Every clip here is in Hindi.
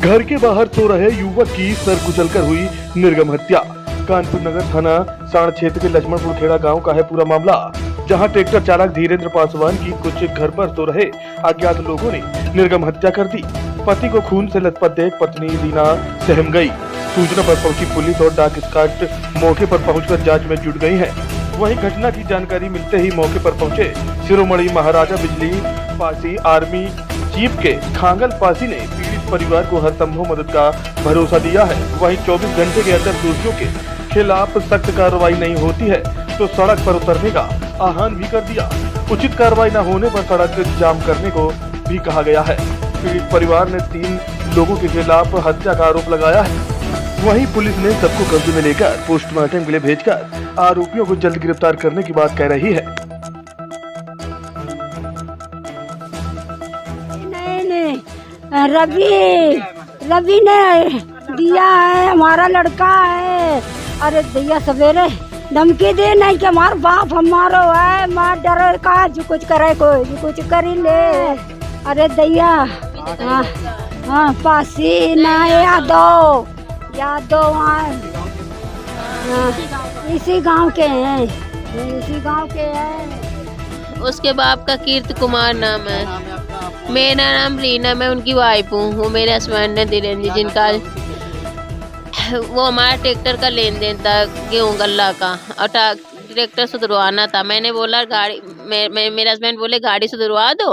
घर के बाहर सो रहे युवक की सर कुचलकर हुई निर्मम हत्या। कानपुर नगर थाना साण क्षेत्र के लक्ष्मणपुर खेड़ा गांव का है पूरा मामला, जहां ट्रैक्टर चालक धीरेन्द्र पासवान की कुछ घर पर सो रहे अज्ञात लोगों ने निर्मम हत्या कर दी। पति को खून से लथपथ देख पत्नी दीना सहम गई। सूचना पर पहुंची पुलिस और डाक स्क्वाड मौके पर पहुंचकर जांच में जुट गई है। वहीं घटना की जानकारी मिलते ही मौके पर पहुंचे शिरोमणि महाराजा बिजली पासी आर्मी चीफ के खांगल पासी ने पीड़ित परिवार को हर संभव मदद का भरोसा दिया है। वहीं 24 घंटे के अंदर दोषियों के खिलाफ सख्त कार्रवाई नहीं होती है तो सड़क पर उतरने का आह्वान भी कर दिया। उचित कार्रवाई न होने पर सड़क जाम करने को भी कहा गया है। पीड़ित परिवार ने 3 लोगों के खिलाफ हत्या का आरोप लगाया है। वहीं पुलिस ने सबको कब्जे में लेकर पोस्टमार्टम के लिए भेजकर आरोपियों को जल्द गिरफ्तार करने की बात कह रही है। रवि ने दिया है, हमारा लड़का है। अरे भैया सवेरे धमकी दे नहीं कि हमारा बाप हमारो है, मार डर का जो कुछ करे कोई जो कुछ कर ही ले। अरे दैया हाँ पासी ना यादव इसी गांव के हैं। उसके बाप का कीर्ति कुमार नाम है, मेरा नाम रीना, मैं उनकी वाइफ हूँ। वो मेरे हस्बैंड है धीरेन्द्र जी, जिनका वो हमारा ट्रैक्टर का लेन देन था, गेहूँ गल्ला का, और ट्रैक्टर सुधरवाना था। मैंने बोला गाड़ी मेरे हस्बैंड बोले गाड़ी सुधरवा दो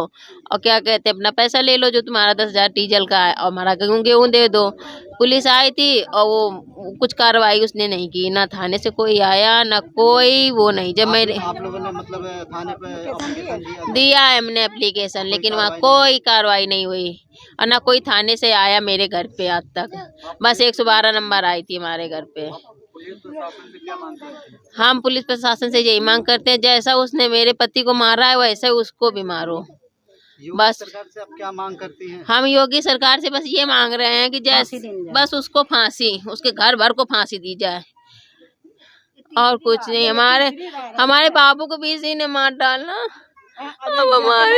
और क्या कहते अपना पैसा ले लो जो तुम्हारा 10,000 डीजल का है और हमारा गेहूँ दे दो। पुलिस आई थी और वो कुछ कार्रवाई उसने नहीं की, ना थाने से कोई आया ना कोई वो नहीं। जब मैं आप लोगों ने मतलब थाने पे एप्लीकेशन दिया है हमने एप्लीकेशन, लेकिन वहाँ कोई कार्रवाई नहीं हुई और ना कोई थाने से आया मेरे घर पे आज तक। बस 112 नंबर आई थी हमारे घर पे। हम पुलिस प्रशासन से यही मांग करते हैं, जैसा उसने मेरे पति को मारा है वैसे उसको भी मारो। बस सरकार से आप क्या मांग करती हैं? हम योगी सरकार से बस ये मांग रहे हैं कि जैसे बस उसको फांसी, उसके घर भर को फांसी दी जाए और कुछ नहीं। हमारे बाबू को भी इसी ने मार डाला। अब हमारे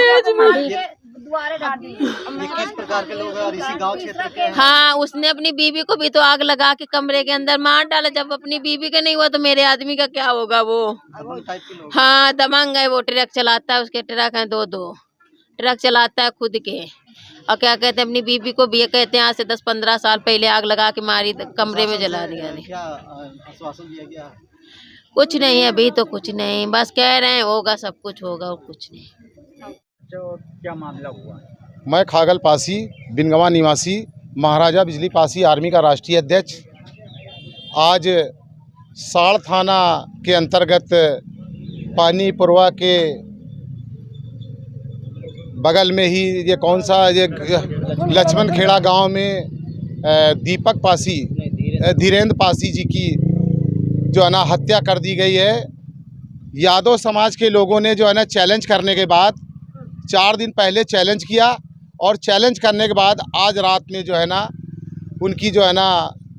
किस प्रकार के लोग और इसी गांव क्षेत्र के हैं? हाँ, उसने अपनी बीवी को भी तो आग लगा के कमरे के अंदर मार डाला। जब अपनी बीवी का नहीं हुआ तो मेरे आदमी का क्या होगा? वो टाइप के लोग। हाँ, दबंग है वो। ट्रक चलाता है, उसके ट्रक हैं 2-2 ट्रक चलाता है खुद के। और क्या कहते हैं अपनी बीवी को भी कहते हैं आज से 10-15 साल पहले आग लगा के मारी, कमरे में जला दिया। क्या आश्वासन दिया गया? कुछ नहीं है अभी तो, कुछ नहीं, बस कह रहे हैं होगा, सब कुछ होगा और कुछ नहीं। क्या मामला हुआ? मैं खागल पासी बिनगवा निवासी महाराजा बिजली पासी आर्मी का राष्ट्रीय अध्यक्ष। आज साड़ थाना के अंतर्गत पानीपुरवा के बगल में ही ये कौन सा ये लक्ष्मण खेड़ा गांव में दीपक पासी धीरेन्द्र पासी जी की जो है ना हत्या कर दी गई है। यादव समाज के लोगों ने जो है ना चैलेंज करने के बाद 4 दिन पहले चैलेंज किया और चैलेंज करने के बाद आज रात में जो है ना उनकी जो है ना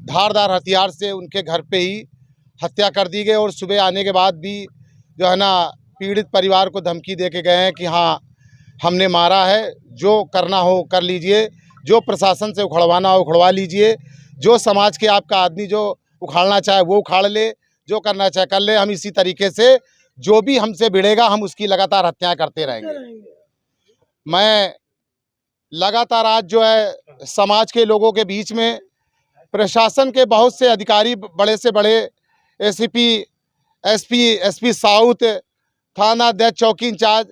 धारदार हथियार से उनके घर पे ही हत्या कर दी गई। और सुबह आने के बाद भी जो है ना पीड़ित परिवार को धमकी दे के गए हैं कि हाँ हमने मारा है, जो करना हो कर लीजिए, जो प्रशासन से उखड़वाना हो उखड़वा लीजिए, जो समाज के आपका आदमी जो उखाड़ना चाहे वो उखाड़ ले, जो करना चाहे कर ले। हम इसी तरीके से जो भी हमसे भिड़ेगा हम उसकी लगातार हत्याएं करते रहेंगे। मैं लगातार आज जो है समाज के लोगों के बीच में प्रशासन के बहुत से अधिकारी, बड़े से बड़े एसीपी, एसपी साउथ, थाना अध्यक्ष, चौकी इंचार्ज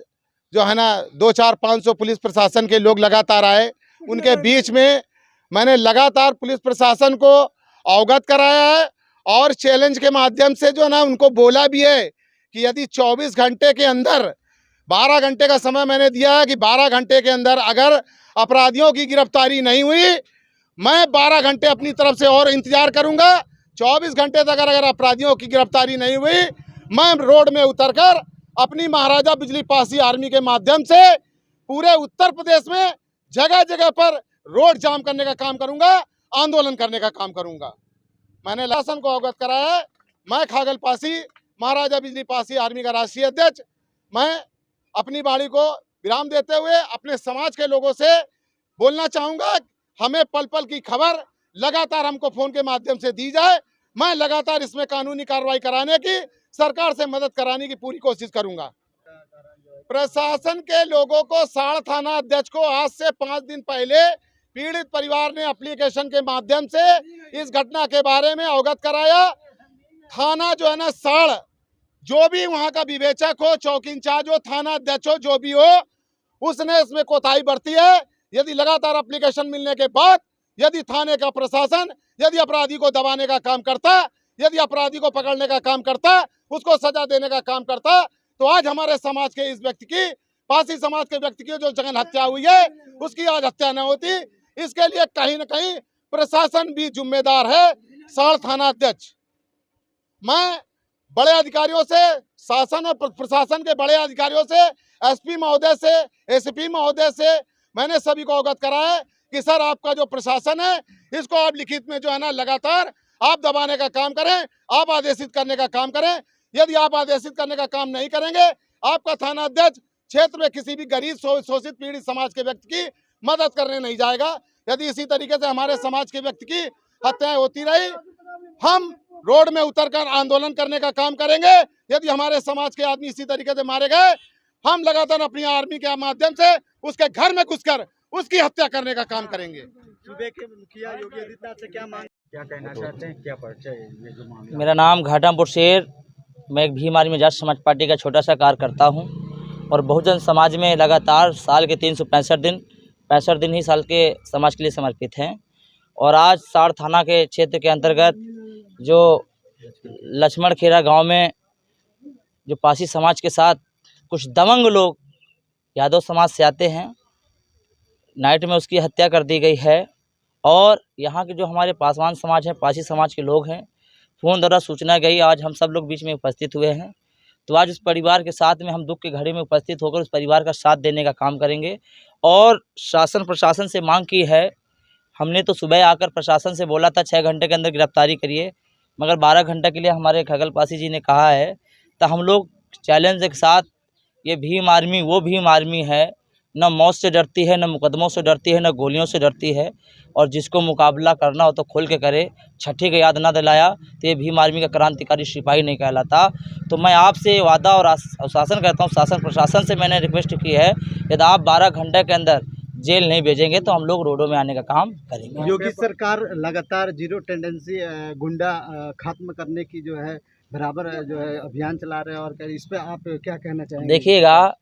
जो है ना 200-400-500 पुलिस प्रशासन के लोग लगातार आए। उनके बीच में मैंने लगातार पुलिस प्रशासन को अवगत कराया है और चैलेंज के माध्यम से जो है ना उनको बोला भी है कि यदि 24 घंटे के अंदर 12 घंटे का समय मैंने दिया है कि 12 घंटे के अंदर अगर अपराधियों की गिरफ्तारी नहीं हुई, मैं 12 घंटे अपनी तरफ से और इंतजार करूंगा। 24 घंटे तक अगर अपराधियों की गिरफ्तारी नहीं हुई, मैं रोड में उतरकर अपनी महाराजा बिजली पासी आर्मी के माध्यम से पूरे उत्तर प्रदेश में जगह जगह पर रोड जाम करने का काम करूंगा, आंदोलन करने का काम करूंगा। मैंने शासन को अवगत कराया है। मैं खागल पासी महाराजा बिजली पासी आर्मी का राष्ट्रीय अध्यक्ष, मैं अपनी बाणी को विराम देते हुए अपने समाज के लोगों से बोलना चाहूँगा हमें पल पल की खबर लगातार हमको फ़ोन के माध्यम से दी जाए। मैं लगातार इसमें कानूनी कार्रवाई कराने की, सरकार से मदद कराने की पूरी कोशिश करूंगा। प्रशासन के लोगों को साड़ थाना अध्यक्ष को आज से 5 दिन पहले पीड़ित परिवार ने एप्लीकेशन के माध्यम से इस घटना के बारे में अवगत कराया। थाना जो है ना साड़, जो भी वहां का विवेचक हो, चौकी इंचार्ज हो, थाना अध्यक्ष हो, जो भी हो, उसने इसमें कोताही बरती है। यदि लगातार एप्लीकेशन मिलने के बाद यदि थाने का प्रशासन यदि अपराधी को दबाने का काम करता, यदि अपराधी को पकड़ने का काम करता, उसको सजा देने का काम करता, तो आज हमारे समाज के इस व्यक्ति की, पासी समाज के व्यक्ति की जो जघन्य हत्या हुई है, उसकी आज हत्या न होती। इसके लिए कहीं न कहीं प्रशासन भी जिम्मेदार है। साड़ थाना अध्यक्ष, मैं बड़े अधिकारियों से, शासन और प्रशासन के बड़े अधिकारियों से, एसपी महोदय से, एसपी महोदय से मैंने सभी को अवगत कराया कि सर आपका जो प्रशासन है इसको आप लिखित में जो है ना लगातार आप दबाने का काम करें, आप आदेशित करने का काम करें। यदि आप आदेशित करने का काम नहीं करेंगे, आपका थाना अध्यक्ष क्षेत्र में किसी भी गरीब शोषित पीड़ित समाज के व्यक्ति की मदद करने नहीं जाएगा। यदि इसी तरीके से हमारे समाज के व्यक्ति की हत्याएं होती रही, हम रोड में उतरकर आंदोलन करने का काम करेंगे। यदि हमारे समाज के आदमी इसी तरीके से मारे गए, हम लगातार अपनी आर्मी के माध्यम से उसके घर में घुसकर उसकी हत्या करने का काम करेंगे। सूबे के मुखिया योगी आदित्यनाथ से क्या मांग, क्या कहना चाहते हैं, क्या परिचय है ये जो मामला? मेरा नाम घाटमपुर शेर, मैं एक भीम आर्मी जाट समाज पार्टी का छोटा सा कार्यकर्ता हूं और बहुजन समाज में लगातार साल के 365 दिन ही साल के समाज के लिए समर्पित हैं। और आज साड़ थाना के क्षेत्र के अंतर्गत जो लक्ष्मण खेड़ा गांव में जो पासी समाज के साथ कुछ दबंग लोग यादव समाज से आते हैं, नाइट में उसकी हत्या कर दी गई है। और यहाँ के जो हमारे पासवान समाज हैं, पासी समाज के लोग हैं, फ़ोन द्वारा सूचना गई, आज हम सब लोग बीच में उपस्थित हुए हैं। तो आज उस परिवार के साथ में हम दुख की घड़ी में उपस्थित होकर उस परिवार का साथ देने का काम करेंगे। और शासन प्रशासन से मांग की है, हमने तो सुबह आकर प्रशासन से बोला था 6 घंटे के अंदर गिरफ्तारी करिए, मगर 12 घंटे के लिए हमारे खगल पासी जी ने कहा है। तो हम लोग चैलेंज के साथ, ये भीम आर्मी वो भीम आर्मी है, न मौत से डरती है, न मुकदमों से डरती है, न गोलियों से डरती है। और जिसको मुकाबला करना हो तो खुल के करे। छठी का याद ना दिलाया तो ये भीम आर्मी का क्रांतिकारी सिपाही नहीं कहलाता। तो मैं आपसे वादा और आश्वासन करता हूँ, शासन प्रशासन से मैंने रिक्वेस्ट की है, यदि आप 12 घंटे के अंदर जेल नहीं भेजेंगे तो हम लोग रोडों में आने का काम करेंगे। योगी सरकार लगातार जीरो टेंडेंसी गुंडा खत्म करने की जो है बराबर जो है अभियान चला रहे हैं, और इस पे आप क्या कहना चाहेंगे? देखिएगा,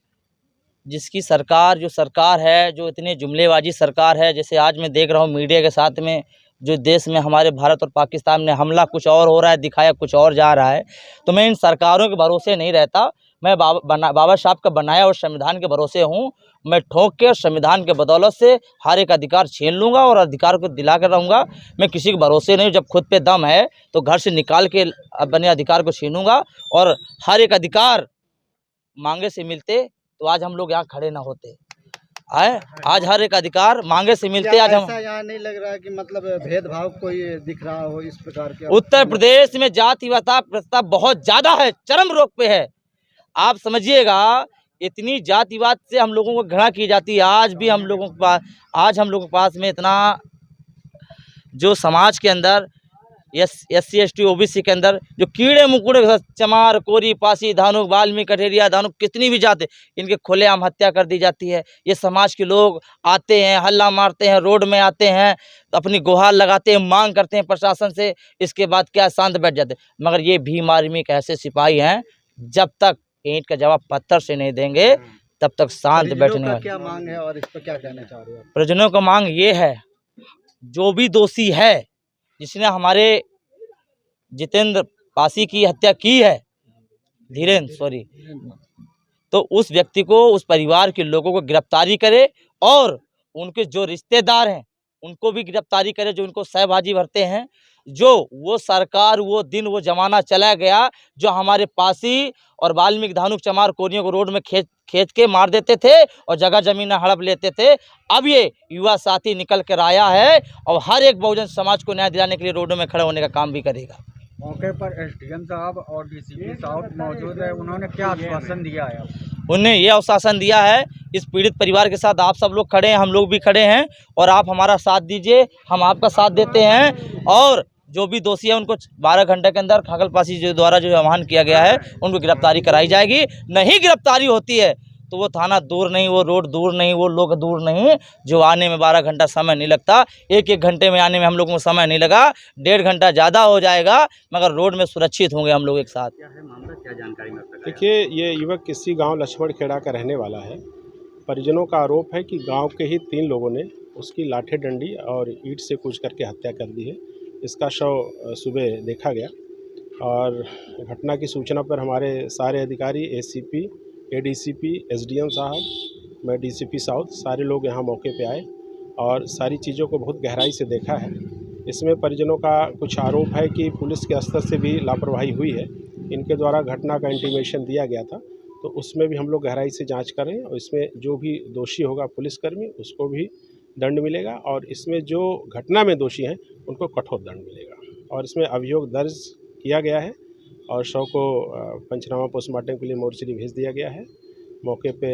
जिसकी सरकार जो सरकार है, जो इतनी जुमलेबाजी सरकार है, जैसे आज मैं देख रहा हूँ मीडिया के साथ में जो देश में हमारे भारत और पाकिस्तान में हमला कुछ और हो रहा है, दिखाया कुछ और जा रहा है, तो मैं इन सरकारों के भरोसे नहीं रहता। मैं बाबा साहब का बनाया और संविधान के भरोसे हूँ। मैं ठोक के संविधान के बदौलत से हर एक अधिकार छीन लूँगा और अधिकार को दिला कर रहूँगा। मैं किसी के भरोसे नहीं, जब खुद पे दम है तो घर से निकाल के अपने अधिकार को छीनूँगा। और हर एक अधिकार मांगे से मिलते तो आज हम लोग यहाँ खड़े ना होते। आज हर एक अधिकार मांगे से मिलते। आज हम, ऐसा यहाँ नहीं लग रहा कि मतलब भेदभाव कोई दिख रहा हो इस प्रकार के? उत्तर प्रदेश में जातिवाद प्रस्ताव बहुत ज़्यादा है, चरम रोक पे है। आप समझिएगा, इतनी जातिवाद से हम लोगों को घृणा की जाती है। आज भी हम लोगों के पास में इतना जो समाज के अंदर SC ST OBC के अंदर जो कीड़े मुकुड़े, चमार, कोरी, पासी, धानुक, वाल्मीकि, कठेरिया, धानुक, कितनी भी जाते, इनके खुलेआम हत्या कर दी जाती है। ये समाज के लोग आते हैं, हल्ला मारते हैं, रोड में आते हैं, अपनी गुहार लगाते हैं, मांग करते हैं प्रशासन से, इसके बाद क्या शांत बैठ जाते हैं। मगर ये भीम आर्मी के ऐसे सिपाही हैं, जब तक ईंट का जवाब पत्थर से नहीं देंगे तब तक शांत बैठने वाले। क्या मांग है और इस पर क्या कहना चाह रहे हो? परिजनों का मांग ये है, जो भी दोषी है, जिसने हमारे जितेंद्र पासी की हत्या की है, धीरेन्द्र तो उस व्यक्ति को, उस परिवार के लोगों को गिरफ्तारी करे और उनके जो रिश्तेदार हैं उनको भी गिरफ्तारी करे, जो उनको सहबाजी भरते हैं। जो वो सरकार, वो दिन, वो जमाना चला गया जो हमारे पासी और वाल्मीकि, धानुक, चमार, कोरियों को रोड में खींच के मार देते थे और जगह जमीन हड़प लेते थे। अब ये युवा साथी निकल कर आया है और हर एक बहुजन समाज को न्याय दिलाने के लिए रोडों में खड़े होने का काम भी करेगा। मौके पर SDM साहब और DCP साहब मौजूद है, उन्होंने क्या आश्वासन दिया है? उन्हें ये आश्वासन दिया है, इस पीड़ित परिवार के साथ आप सब लोग खड़े हैं, हम लोग भी खड़े हैं और आप हमारा साथ दीजिए, हम आपका साथ देते हैं। और जो भी दोषी है उनको 12 घंटे के अंदर खागलपासी जो द्वारा जो आह्वान किया गया है उनको गिरफ्तारी कराई जाएगी। नहीं गिरफ्तारी होती है तो वो थाना दूर नहीं, वो रोड दूर नहीं, वो लोग दूर नहीं, जो आने में 12 घंटा समय नहीं लगता। एक घंटे में आने में हम लोगों को समय नहीं लगा, 1.5 घंटा ज़्यादा हो जाएगा, मगर रोड में सुरक्षित होंगे हम लोग एक साथ। क्या है मामला, क्या जानकारी में? देखिए, ये युवक किसी गांव लक्ष्मण खेड़ा का रहने वाला है। परिजनों का आरोप है कि गांव के ही 3 लोगों ने उसकी लाठी डंडी और ईंट से कूच करके हत्या कर दी है। इसका शव सुबह देखा गया और घटना की सूचना पर हमारे सारे अधिकारी, एसीपी, एडीसीपी, एसडीएम साहब, मैं डीसीपी साउथ, सारे लोग यहाँ मौके पे आए और सारी चीज़ों को बहुत गहराई से देखा है। इसमें परिजनों का कुछ आरोप है कि पुलिस के स्तर से भी लापरवाही हुई है। इनके द्वारा घटना का इंटीमेशन दिया गया था, तो उसमें भी हम लोग गहराई से जांच करें और इसमें जो भी दोषी होगा पुलिसकर्मी, उसको भी दंड मिलेगा और इसमें जो घटना में दोषी हैं उनको कठोर दंड मिलेगा। और इसमें अभियोग दर्ज किया गया है और शव को पंचनामा पोस्टमार्टम के लिए मोर्चरी भेज दिया गया है। मौके पे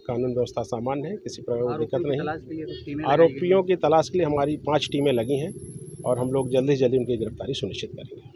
कानून व्यवस्था सामान्य है, किसी प्रकार की दिक्कत नहीं। आरोपियों की तलाश के लिए हमारी 5 टीमें लगी हैं और हम लोग जल्दी से जल्दी उनकी गिरफ्तारी सुनिश्चित करेंगे।